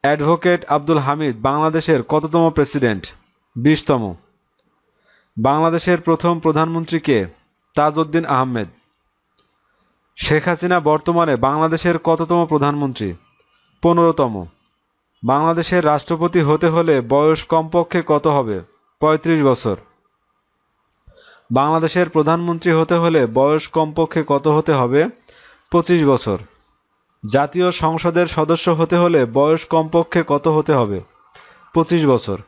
Advocate Abdul Hamid বাংলাদেশের কততম president? 20তম। বাংলাদেশের প্রথম প্রধানমন্ত্রী কে? তাজউদ্দিন আহমেদ। শেখ হাসিনা বর্তমানে বাংলাদেশের কততম প্রধানমন্ত্রী? 15তম। বাংলাদেশের রাষ্ট্রপতি হতে হলে বয়স কমপক্ষে কত হবে? 35 বছর। বাংলাদেশের প্রধানমন্ত্রী হতে হলে বয়স কমপক্ষে কত হতে হবে? 25 বছর। জাতীয় সংসদের সদস্য হতে হলে বয়স কমপক্ষে কত হতে হবে? 25 বছর।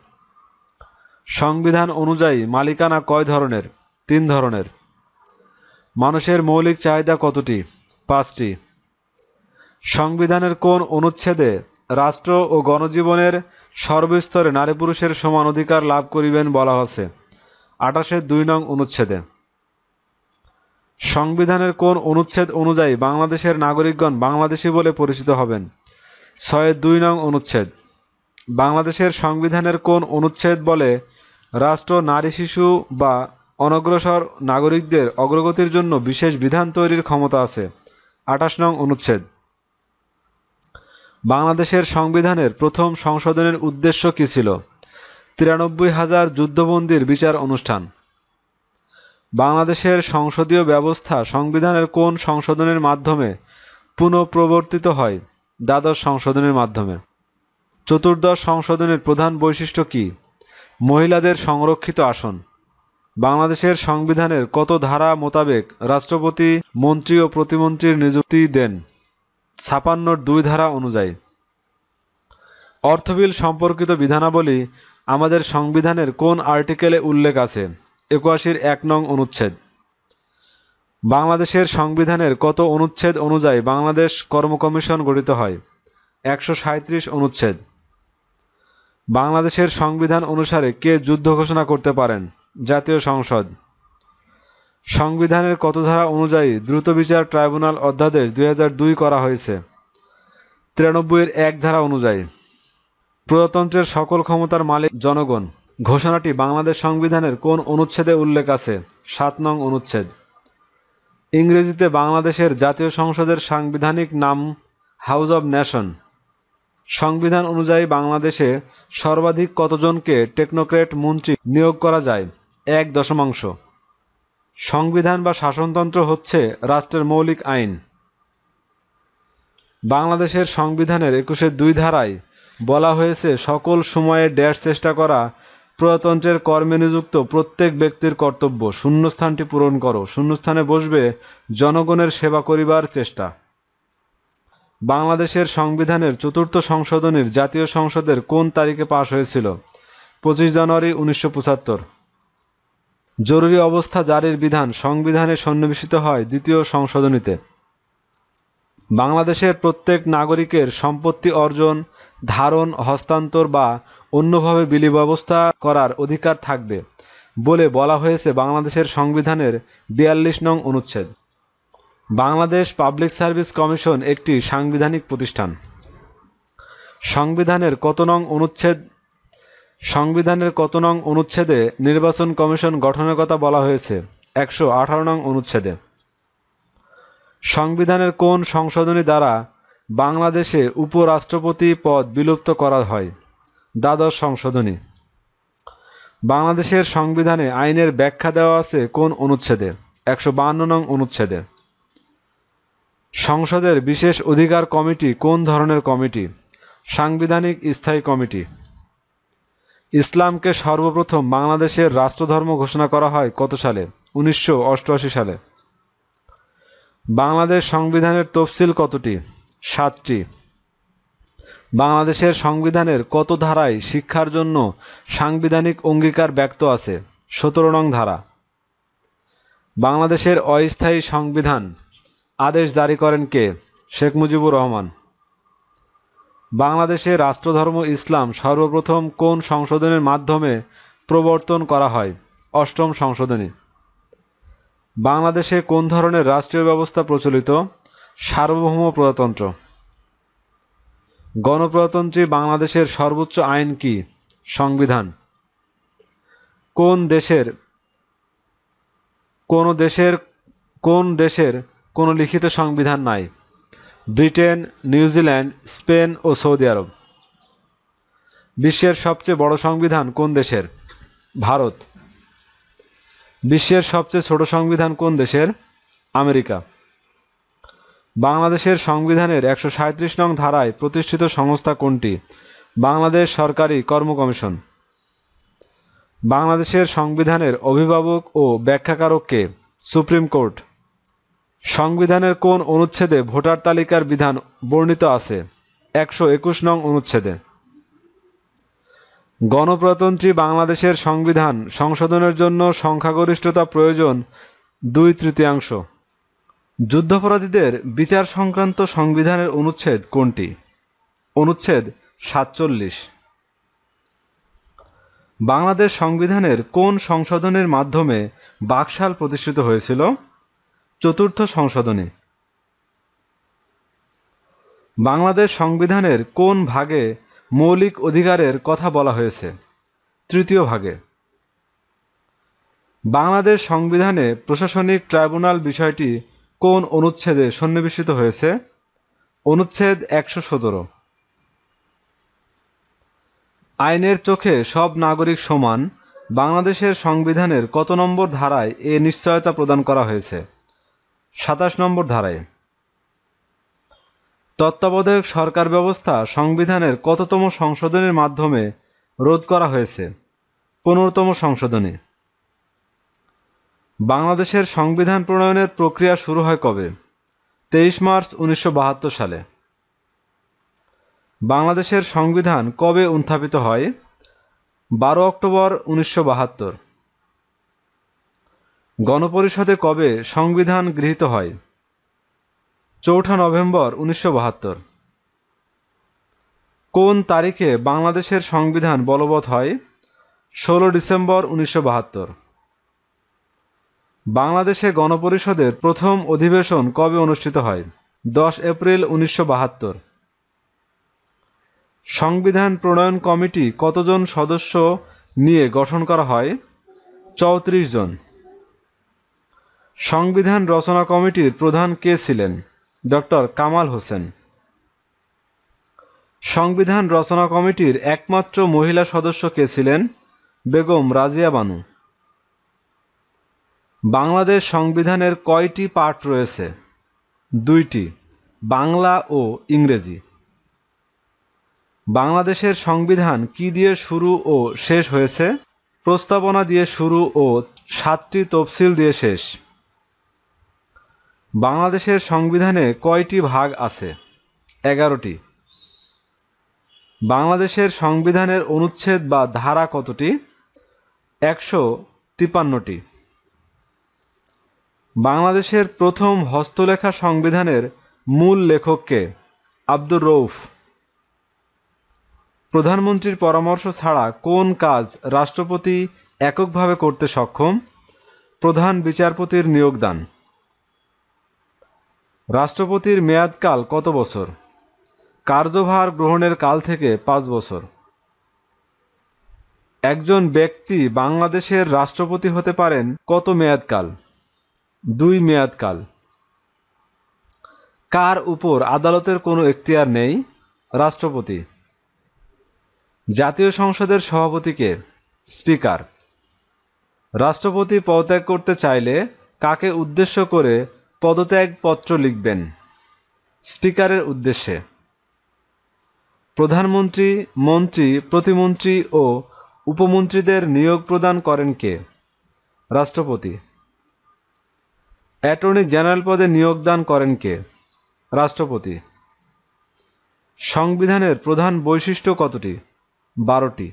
সংবিধান অনুযায়ী মালিকানা কয় ধরনের? 3 ধরনের। মানুষের মৌলিক চাহিদা কতটি? 5টি। সংবিধানের কোন অনুচ্ছেদে রাষ্ট্র ও গণজীবনের সর্বস্তরে নারী পুরুষের সমান অধিকার লাভ করিবেন বলা আছে? 28-এর 2 নং অনুচ্ছেদে। সংবিধানের কোন অনুচ্ছেদ অনুযায়ী বাংলাদেশের নাগরিকগণ বাংলাদেশী বলে পরিচিত হবেন? 6-এর 2 নং অনুচ্ছেদ। বাংলাদেশের সংবিধানের কোন অনুচ্ছেদ বলে রাষ্ট্র নারী, শিশু বা অনগ্রসর নাগরিকদের অগ্রগতির জন্য বিশেষ বিধান তৈরির ক্ষমতা আছে? 28 নং অনুচ্ছেদ। বাংলাদেশের সংবিধানের প্রথম সংশোধনের উদ্দেশ্য কী ছিল? 93,000 যুদ্ধবন্দীর বিচার অনুষ্ঠান। বাংলাদেশের সংসদীয় ব্যবস্থা সংবিধানের কোন সংশোধনের মাধ্যমে পুনঃপ্রবর্তিত হয়? দ্বাদশ সংশোধনের মাধ্যমে। চতুর্দশ সংশোধনের প্রধান বৈশিষ্ট্য কি? মহিলাদের সংরক্ষিত আসন। বাংলাদেশের সংবিধানের কত ধারা মোতাবেক রাষ্ট্রপতি মন্ত্রী ও প্রতিমন্ত্রীর নিযুক্তি দেন? 56-র 2 ধারা অনুযায়ী। অর্থ বিল সম্পর্কিত বিধানাবলী আমাদের সংবিধানের কোন আর্টিকেলে উল্লেখ আছে? 81-র 1 নং অনুচ্ছেদ। বাংলাদেশের সংবিধানের কত অনুচ্ছেদ অনুযায়ী বাংলাদেশ কর্ম কমিশন গঠিত হয়? 137 অনুচ্ছেদ। বাংলাদেশের সংবিধান অনুসারে কে যুদ্ধ ঘোষণা করতে পারেন? জাতীয় সংসদ। সংবিধানের কত ধারা অনুযায়ী দ্রুত বিচার ট্রাইব্যুনাল অধ্যাদেশ 2002 করা হয়েছে? 93-এর 1 ধারা অনুযায়ী। প্রজাতন্ত্রের সকল ক্ষমতার মালিক জনগণ ঘোষণাটি বাংলাদেশ সংবিধানের কোন অনুচ্ছেদে উল্লেখ আছে? 7 নং অনুচ্ছেদ। ইংরেজিতে বাংলাদেশের জাতীয় সংসদের সাংবিধানিক নাম হাউস অব নেশন। সংবিধান অনুযায়ী বাংলাদেশে সর্বাধিক কতজনকে টেকনোক্র্যাট মন্ত্রী নিয়োগ করা যায়? 1 সংবিধান বা শাসনতন্ত্র হচ্ছে রাষ্ট্রের মৌলিক আইন। বাংলাদেশের সংবিধানের 21-এর 2 ধারায় বলা হয়েছে সকল সময়ে চেষ্টা করা প্রজাতন্ত্রের কর্মে নিযুক্ত প্রত্যেক ব্যক্তির কর্তব্য শূন্যস্থানটি পূরণ করো, শূন্যস্থানে বসবে জনগণের সেবা করিবার চেষ্টা। বাংলাদেশের সংবিধানের 4র্থ সংশোধনীর জাতীয় সংসদের কোন তারিখে পাশ হয়েছিল? 25 জানুয়ারি 1975। জরুরি অবস্থা জারির বিধান সংবিধানে সন্নিবেশিত হয় 2য় সংশোধনীতে। বাংলাদেশের প্রত্যেক নাগরিকের সম্পত্তি অর্জন, ধারণ, হস্তান্তর বা অন্যভাবে বিলি ব্যবস্থা করার অধিকার থাকবে বলে বলা হয়েছে বাংলাদেশের সংবিধানের 42 নং অনুচ্ছেদ। বাংলাদেশ পাবলিক সার্ভিস কমিশন একটি সাংবিধানিক প্রতিষ্ঠান। সংবিধানের কত নং অনুচ্ছেদে নির্বাচন কমিশন গঠনের কথা বলা হয়েছে? 118 নং অনুচ্ছেদে। সংবিধানের কোন সংশোধনী দ্বারা বাংলাদেশে উপরাষ্ট্রপতি পদ বিলুপ্ত করা হয়? দ্বাদশ সংশোধনী। বাংলাদেশের সংবিধানে আইনের ব্যাখ্যা দেওয়া আছে কোন অনুচ্ছেদে? 152 নং অনুচ্ছেদে। সংসদের বিশেষ অধিকার কমিটি কোন ধরনের কমিটি? সাংবিধানিক স্থায়ী কমিটি। ইসলামকে সর্বপ্রথম বাংলাদেশের রাষ্ট্রধর্ম ঘোষণা করা হয় কত সালে? 1988 সালে। বাংলাদেশ সংবিধানের তফসিল কতটি? 7টি। বাংলাদেশের সংবিধানের কত ধারায় শিক্ষার জন্য সাংবিধানিক অঙ্গীকার ব্যক্ত আছে? 17 নং ধারা। বাংলাদেশের অস্থায়ী সংবিধান আদেশ জারি করেন কে? শেখ মুজিবুর রহমান। বাংলাদেশে রাষ্ট্রধর্ম ইসলাম সর্বপ্রথম কোন সংশোধনের মাধ্যমে প্রবর্তন করা হয়? 8ম সংশোধনী। বাংলাদেশে কোন ধরনের রাষ্ট্রীয় ব্যবস্থা প্রচলিত? সার্বভৌম প্রজাতন্ত্র। গণপ্রজাতন্ত্রী বাংলাদেশের সর্বোচ্চ আইন কি? সংবিধান। কোন দেশের কোনো লিখিত সংবিধান নাই? ব্রিটেন, নিউজিল্যান্ড, স্পেন ও সৌদি আরব। বিশ্বের সবচেয়ে বড় সংবিধান কোন দেশের? ভারত। বিশ্বের সবচেয়ে ছোট সংবিধান কোন দেশের? আমেরিকা। বাংলাদেশের সংবিধানের 137 নং ধারায় প্রতিষ্ঠিত সংস্থা কোনটি? বাংলাদেশ সরকারি কর্ম কমিশন। বাংলাদেশের সংবিধানের অভিভাবক ও ব্যাখ্যাকারক কে? Supreme court. সংবিধানের কোন অনুচ্ছেদে ভোটার তালিকার বিধান বর্ণিত আছে? 121 নং অনুচ্ছেদে। গণপ্রজাতন্ত্রী বাংলাদেশের সংবিধান সংশোধনের জন্য সংখ্যাগরিষ্ঠতা প্রয়োজন 2/3। যুদ্ধাপরাধীদের বিচার সংক্রান্ত সংবিধানের অনুচ্ছেদ কোনটি? অনুচ্ছেদ 47। বাংলাদেশ সংবিধানের কোন সংশোধনের মাধ্যমে বাকশাল প্রতিষ্ঠিত হয়েছিল? চতুর্থ সংশোধনী। বাংলাদেশ সংবিধানের কোন ভাগে মৌলিক অধিকারের কথা বলা হয়েছে? তৃতীয় ভাগে। বাংলাদেশ সংবিধানে প্রশাসনিক ট্রাইব্যুনাল বিষয়টি কোন অনুচ্ছেদে সন্নিবেশিত হয়েছে? অনুচ্ছেদ 117। আইনের চোখে সব নাগরিক সমান বাংলাদেশের সংবিধানের কত নম্বর ধারায় এ নিশ্চয়তা প্রদান করা হয়েছে? 27 নম্বর ধারায়। তত্ত্বাবধায়ক সরকার ব্যবস্থা সংবিধানের কততম সংশোধনীর মাধ্যমে রোধ করা হয়েছে? 15তম সংশোধনী। বাংলাদেশের সংবিধান প্রণয়নের প্রক্রিয়া শুরু হয় কবে? 23 মার্চ 1972 সালে। বাংলাদেশের সংবিধান কবে উত্থাপিত হয়? 12 অক্টোবর 1972। গণপরিষদে কবে সংবিধান গৃহীত হয়? 4 নভেম্বর 1972। কোন তারিখে বাংলাদেশের সংবিধান বলবৎ হয়? 16 ডিসেম্বর 1972। বাংলাদেশে গণপরিষদের প্রথম অধিবেশন কবে অনুষ্ঠিত হয়? 10 এপ্রিল 1972। সংবিধান প্রণয়ন কমিটি কতজন সদস্য নিয়ে গঠন করা হয়? 34 জন। সংবিধান রচনা কমিটির প্রধান কে ছিলেন? ডক্টর কামাল হোসেন। সংবিধান রচনা কমিটির একমাত্র মহিলা সদস্য কে ছিলেন? বেগম রাজিয়া বানু। বাংলাদেশ সংবিধানের কয়টি পার্ট রয়েছে? 2টি, বাংলা ও ইংরেজি। বাংলাদেশের সংবিধান কি দিয়ে শুরু ও শেষ হয়েছে? প্রস্তাবনা দিয়ে শুরু ও 7টি তফসিল দিয়ে শেষ। বাংলাদেশের সংবিধানে কয়টি ভাগ আছে? 11টি। বাংলাদেশের সংবিধানের অনুচ্ছেদ বা ধারা কতটি? 153টি। বাংলাদেশের প্রথম হস্তলেখা সংবিধানের মূল লেখক কে? আব্দুর রউফ। প্রধানমন্ত্রীর পরামর্শ ছাড়া কোন কাজ রাষ্ট্রপতি এককভাবে করতে সক্ষম? প্রধান বিচারপতির নিয়োগদান। রাষ্ট্রপতির মেয়াদকাল কত বছর? কার্যভার গ্রহণের কাল থেকে 5 বছর। একজন ব্যক্তি বাংলাদেশের রাষ্ট্রপতি হতে পারেন কত মেয়াদকাল? 2 মেয়াদকাল। কার উপর আদালতের কোনো এখতিয়ার নেই? রাষ্ট্রপতি। জাতীয় সংসদের সভাপতি কে? স্পিকার। রাষ্ট্রপতি পদত্যাগ করতে চাইলে কাকে উদ্দেশ্য করে পদত্যাগ পত্র লিখবেন? স্পিকারের উদ্দেশ্যে। প্রধানমন্ত্রী, মন্ত্রী, প্রতিমন্ত্রী ও উপমন্ত্রীদের নিয়োগ প্রদান করেন কে? রাষ্ট্রপতি। অ্যাটর্নি জেনারেল পদে নিয়োগদান করেন কে? রাষ্ট্রপতি। সংবিধানের প্রধান বৈশিষ্ট্য কতটি? 12টি।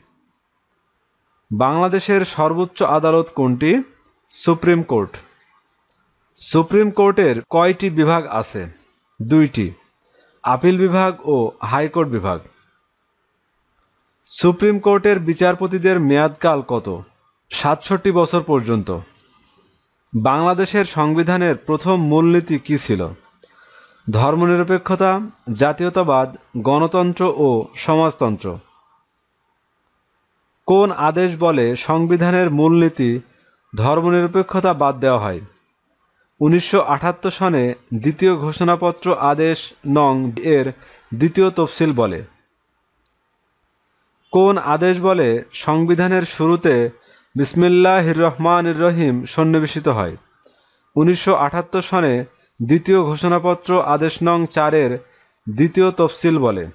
বাংলাদেশের সর্বোচ্চ আদালত কোনটি? Supreme court. সুপ্রিম কোর্টের কয়টি বিভাগ আছে? 2টি, আপিল বিভাগ ও হাইকোর্ট বিভাগ। সুপ্রিম কোর্টের বিচারপতিদের মেয়াদকাল কত? 67 বছর পর্যন্ত। বাংলাদেশের সংবিধানের প্রথম মূলনীতি কি ছিল? ধর্মনিরপেক্ষতা, জাতীয়তাবাদ, গণতন্ত্র ও সমাজতন্ত্র। কোন আদেশ বলে সংবিধানের মূলনীতি ধর্মনিরপেক্ষতা বাদ দেওয়া হয়? 1978 সনে দ্বিতীয় ঘোষণাপত্র আদেশ নং এর দ্বিতীয় তফসিল বলে। কোন আদেশ বলে সংবিধানের শুরুতে বিসমিল্লাহির রহমানির রহিম সন্নিবেশিত হয়? 1978 সনে দ্বিতীয় ঘোষণাপত্র আদেশ নং 4-এর দ্বিতীয় তফসিল বলে।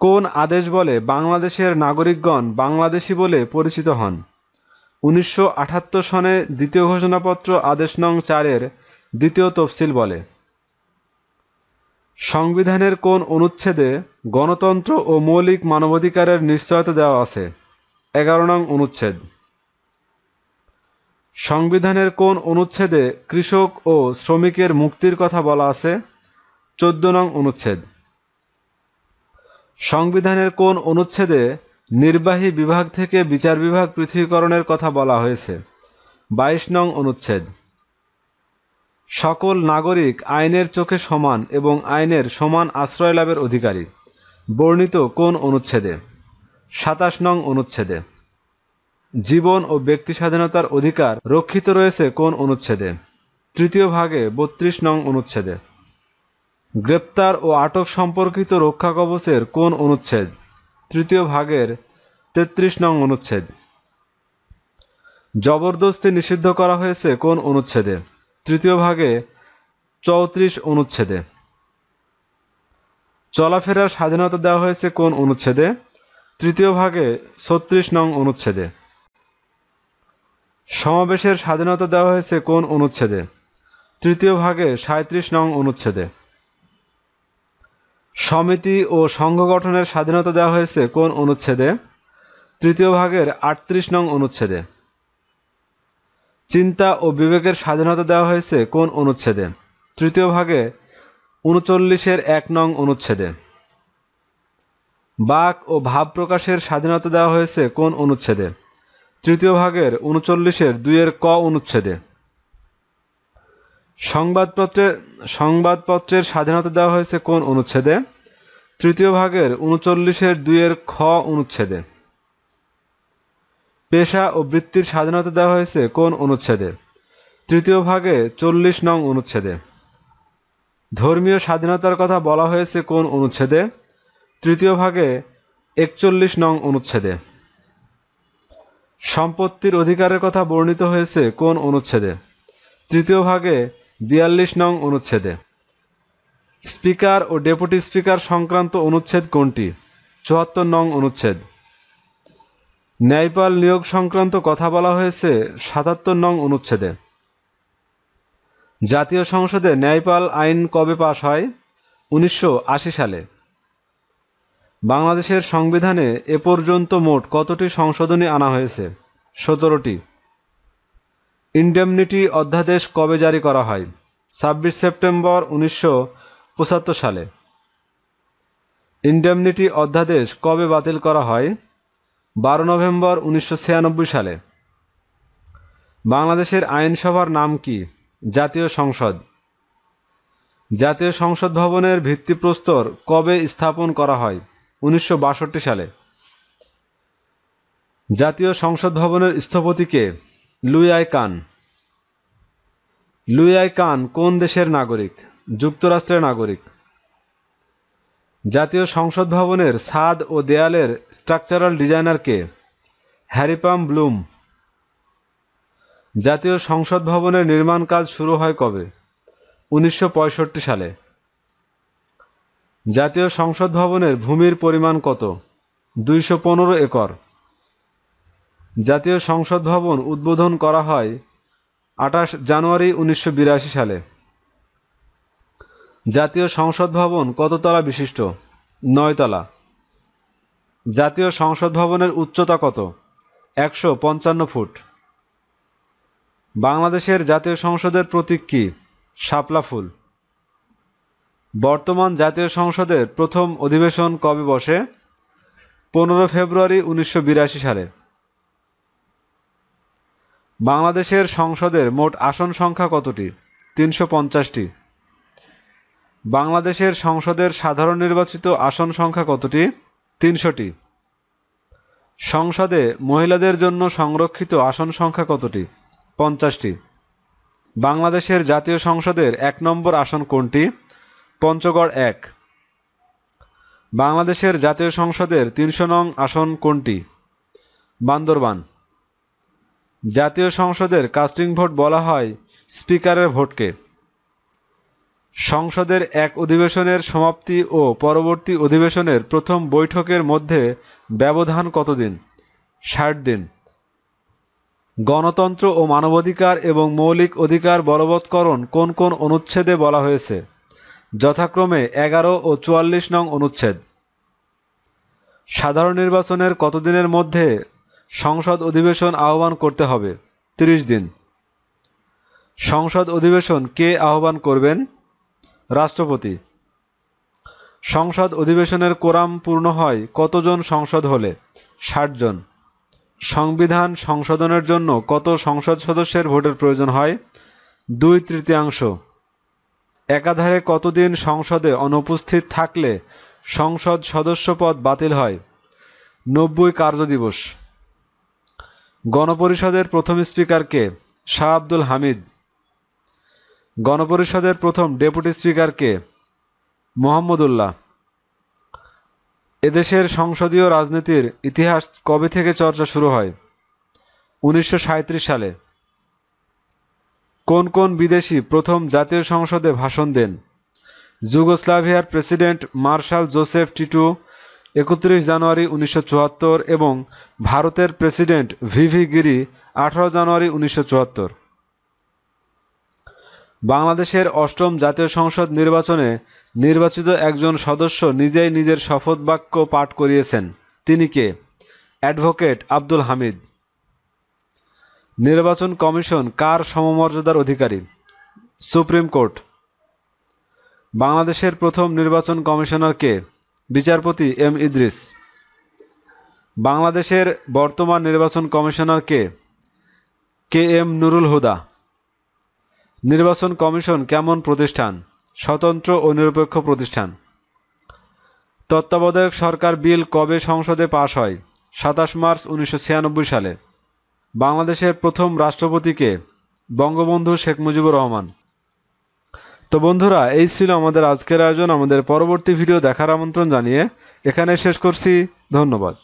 কোন আদেশ বলে বাংলাদেশের নাগরিকগণ বাংলাদেশী বলে পরিচিত হন? 1978 সনে দ্বিতীয় ঘোষণাপত্র আদেশ নং 4-এর দ্বিতীয় তফসিল বলে। সংবিধানের কোন অনুচ্ছেদে গণতন্ত্র ও মৌলিক মানবাধিকারের নিশ্চয়তা দেওয়া আছে? 11 নং অনুচ্ছেদ। সংবিধানের কোন অনুচ্ছেদে কৃষক ও শ্রমিকের মুক্তির কথা বলা আছে? 14 নং অনুচ্ছেদ। সংবিধানের কোন অনুচ্ছেদে নির্বাহী বিভাগ থেকে বিচার বিভাগ পৃথকীকরণের কথা বলা হয়েছে? 22 নং অনুচ্ছেদ। সকল নাগরিক আইনের চোখে সমান এবং আইনের সমান আশ্রয় লাভের অধিকারী, বর্ণিত কোন অনুচ্ছেদে? 27 নং অনুচ্ছেদে। জীবন ও ব্যক্তি স্বাধীনতার অধিকার রক্ষিত রয়েছে কোন অনুচ্ছেদে? তৃতীয় ভাগে 32 নং অনুচ্ছেদে। গ্রেপ্তার ও আটক সম্পর্কিত রক্ষা কবচের কোন অনুচ্ছেদ? তৃতীয় ভাগের 33 নং অনুচ্ছেদ। জবরদস্তি নিষিদ্ধ করা হয়েছে কোন অনুচ্ছেদে? তৃতীয় ভাগে 34 অনুচ্ছেদে। চলাফেরার স্বাধীনতা দেওয়া হয়েছে কোন অনুচ্ছেদে? তৃতীয় ভাগে 36 নং অনুচ্ছেদে। সমাবেশের স্বাধীনতা দেওয়া হয়েছে কোন অনুচ্ছেদে? তৃতীয় ভাগে 37 নং অনুচ্ছেদে। সমিতি ও সংঘ গঠনের স্বাধীনতা দেওয়া হয়েছে কোন অনুচ্ছেদে? তৃতীয় ভাগের 38 নং অনুচ্ছেদে। চিন্তা ও বিবেকের স্বাধীনতা দেওয়া হয়েছে কোন অনুচ্ছেদে? তৃতীয় ভাগে 39-এর 1 নং অনুচ্ছেদে। বাক ও ভাব প্রকাশের স্বাধীনতা দেওয়া হয়েছে কোন অনুচ্ছেদে? তৃতীয় ভাগের 39-এর 2-এর ক অনুচ্ছেদে। সংবাদপত্রের স্বাধীনতা দেওয়া হয়েছে কোন অনুচ্ছেদে? তৃতীয় ভাগের 39-এর 2-এর খ অনুচ্ছেদে। পেশা ও বৃত্তির স্বাধীনতা দেওয়া হয়েছে কোন অনুচ্ছেদে? তৃতীয় ভাগে 40 নং অনুচ্ছেদে। ধর্মীয় স্বাধীনতার কথা বলা হয়েছে কোন অনুচ্ছেদে? তৃতীয় ভাগে 41 নং অনুচ্ছেদে। সম্পত্তির অধিকারের কথা বর্ণিত হয়েছে কোন অনুচ্ছেদে? তৃতীয় ভাগে 42 নং অনুচ্ছেদে। স্পিকার ও ডেপুটি স্পিকার সংক্রান্ত অনুচ্ছেদ কোনটি? 74 নং অনুচ্ছেদ। ন্যায়পাল নিয়োগ সংক্রান্ত কথা বলা হয়েছে 77 নং অনুচ্ছেদে। জাতীয় সংসদে ন্যায়পাল আইন কবে পাস হয়? 1980 সালে। বাংলাদেশের সংবিধানে এ পর্যন্ত মোট কতটি সংশোধনী আনা হয়েছে? 17টি। ইনডেমনিটি অধ্যাদেশ কবে জারি করা হয়? 26 সেপ্টেম্বর 1975 সালে। ইনডেমনিটি অধ্যাদেশ কবে বাতিল করা হয়? 12 নভেম্বর 1996 সালে। বাংলাদেশের আইনসভার নাম কি? জাতীয় সংসদ। জাতীয় সংসদ ভবনের ভিত্তিপ্রস্তর কবে স্থাপন করা হয়? 1962 সালে। জাতীয় সংসদ ভবনের স্থপতি কে? Louis I Kahn. Louis I Kahn কোন দেশের নাগরিক? যুক্তরাষ্ট্রের নাগরিক। জাতীয় সংসদ ভবনের ছাদ ও দেয়ালের স্ট্রাকচারাল ডিজাইনার কে? হ্যারিপাম ব্লুম। জাতীয় সংসদ ভবনের নির্মাণ কাজ শুরু হয় কবে? 1965 সালে। জাতীয় সংসদ ভবনের ভূমির পরিমাণ কত? 215 একর। জাতীয় সংসদ ভবন উদ্বোধন করা হয় 28 জানুয়ারি 1982 সালে। জাতীয় সংসদ ভবন কত তলা বিশিষ্ট? 9 তলা। জাতীয় সংসদ ভবনের উচ্চতা কত? 155 ফুট। বাংলাদেশের জাতীয় সংসদের প্রতীক কি? শাপলা ফুল। বর্তমান জাতীয় সংসদের প্রথম অধিবেশন কবে বসে? 15 ফেব্রুয়ারি 1982 সালে। বাংলাদেশের সংসদের মোট আসন সংখ্যা কতটি? 350টি। বাংলাদেশের সংসদের সাধারণ নির্বাচিত আসন সংখ্যা কতটি? 300টি। সংসদে মহিলাদের জন্য সংরক্ষিত আসন সংখ্যা কতটি? 50টি। বাংলাদেশের জাতীয় সংসদের 1 নম্বর আসন কোনটি? পঞ্চগড় 1। বাংলাদেশের জাতীয় সংসদের ৩০০ নং আসন কোনটি? বান্দরবান। জাতীয় সংসদের কাস্টিং ভোট বলা হয় স্পিকারের ভোটকে। সংসদের এক অধিবেশনের সমাপ্তি ও পরবর্তী অধিবেশনের প্রথম বৈঠকের মধ্যে ব্যবধান কতদিন? ৬০ দিন। গণতন্ত্র ও মানবাধিকার এবং মৌলিক অধিকার বলবৎকরণ কোন কোন অনুচ্ছেদে বলা হয়েছে? যথাক্রমে ১১ ও ৪৪ নং অনুচ্ছেদ। সাধারণ নির্বাচনের কতদিনের মধ্যে সংসদ অধিবেশন আহ্বান করতে হবে? ৩০ দিন। সংসদ অধিবেশন কে আহ্বান করবেন? রাষ্ট্রপতি। সংসদ অধিবেশনের কোরাম পূর্ণ হয় কতজন সংসদ হলে? ৬০ জন। সংবিধান সংশোধনের জন্য কত সংসদ সদস্যের ভোটের প্রয়োজন হয়? 2/3। একাধারে কতদিন সংসদে অনুপস্থিত থাকলে সংসদ সদস্যপদ বাতিল হয়? 90 কার্যদিবস। গণপরিষদের প্রথম স্পিকার কে? শাহ আব্দুল হামিদ। গণপরিষদের প্রথম ডেপুটি স্পিকার কে? মোহাম্মদুল্লাহ। এদেশের সংসদীয় রাজনীতির ইতিহাস কবে থেকে চর্চা শুরু হয়? 1937 সালে। কোন কোন বিদেশি প্রথম জাতীয় সংসদে ভাষণ দেন? যুগোস্লাভিয়ার প্রেসিডেন্ট মার্শাল জোসেফ টিটো 31 জানুয়ারি 1974 এবং ভারতের প্রেসিডেন্ট ভিভি গিরি 18 জানুয়ারি 1974। বাংলাদেশের অষ্টম জাতীয় সংসদ নির্বাচনে নির্বাচিত একজন সদস্য নিজেই নিজের শপথ বাক্য পাঠ করিয়েছেন। তিনি কে? অ্যাডভোকেট আব্দুল হামিদ। নির্বাচন কমিশন কার সমমর্যাদার অধিকারী? Supreme court. বাংলাদেশের প্রথম নির্বাচন কমিশনার কে? বিচারপতি এম ইদ্রিস। বাংলাদেশের বর্তমান নির্বাচন কমিশনার কে? K M Nurul Huda. নির্বাচন কমিশন কেমন প্রতিষ্ঠান? স্বতন্ত্র ও নিরপেক্ষ প্রতিষ্ঠান। তত্ত্বাবধায়ক সরকার বিল কবে সংসদে পাশ হয়? 27 মার্চ 1996 সালে। বাংলাদেশের প্রথম রাষ্ট্রপতি কে? বঙ্গবন্ধু শেখ মুজিবুর রহমান। তো বন্ধুরা, এই ছিল আমাদের আজকের আয়োজন। আমাদের পরবর্তী ভিডিও দেখার আমন্ত্রণ জানিয়ে এখানে শেষ করছি। ধন্যবাদ।